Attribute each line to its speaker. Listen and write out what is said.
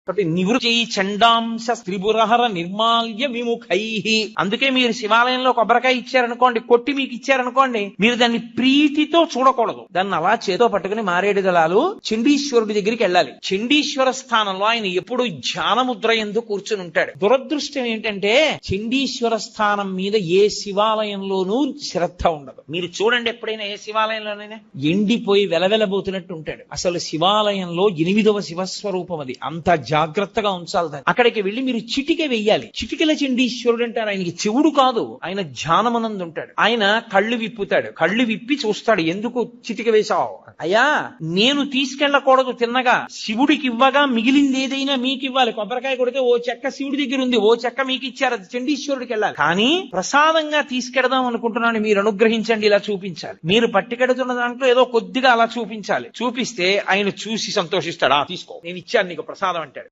Speaker 1: కాబట్టి నివృత్తి చండాంశ త్రిపురహర నిర్మాల్య విముఖై. అందుకే మీరు శివాలయంలో కొబ్బరికాయ ఇచ్చారనుకోండి, కొట్టి మీకు ఇచ్చారనుకోండి, మీరు దాన్ని ప్రీతితో చూడకూడదు. దాన్ని అలా చేతో పట్టుకుని మారేడు దళాలు చండీశ్వరుడి దగ్గరికి వెళ్ళాలి. చండీశ్వర స్థానంలో ఆయన ఎప్పుడు ధ్యానముద్ర యందు కూర్చుని ఉంటాడు. దురదృష్టం ఏంటంటే చండీశ్వర స్థానం మీద ఏ శివాలయంలోనూ శ్రద్ధ ఉండదు. మీరు చూడండి, ఎప్పుడైనా ఏ శివాలయంలోనైనా ఎండిపోయి వెలవెలబోతున్నట్టు ఉంటాడు. అసలు శివాలయంలో 8వ శివస్వరూపం అది. అంత జాగ్రత్తగా ఉంచాలి దాన్ని. అక్కడికి వెళ్లి మీరు చిటిక వెయ్యాలి. చిటికల చండీశ్వరుడు అంటారు. ఆయనకి చెవుడు కాదు, ఆయన ధ్యానమనందు ఉంటాడు. ఆయన కళ్ళు విప్పుతాడు. కళ్ళు విప్పి చూస్తాడు, ఎందుకు చిటిక వేశావు? అయ్యా, నేను తీసుకెళ్లకూడదు తిన్నగా, శివుడికి ఇవ్వగా మిగిలింది ఏదైనా మీకు ఇవ్వాలి. కొబ్బరికాయ కొడితే ఓ చెక్క శివుడి దగ్గర ఉంది, ఓ చెక్క మీకు ఇచ్చారు, అది చండీశ్వరుడికి వెళ్ళాలి. కానీ ప్రసాదంగా తీసుకెడదాం అనుకుంటున్నాను, మీరు అనుగ్రహించండి, ఇలా చూపించాలి. మీరు పట్టుకెడుతున్న దాంట్లో ఏదో కొద్దిగా అలా చూపించాలి. చూపిస్తే ఆయన చూసి సంతోషిస్తాడు. తీసుకో, నేను ఇచ్చాను నీకు ప్రసాదం అంటాడు.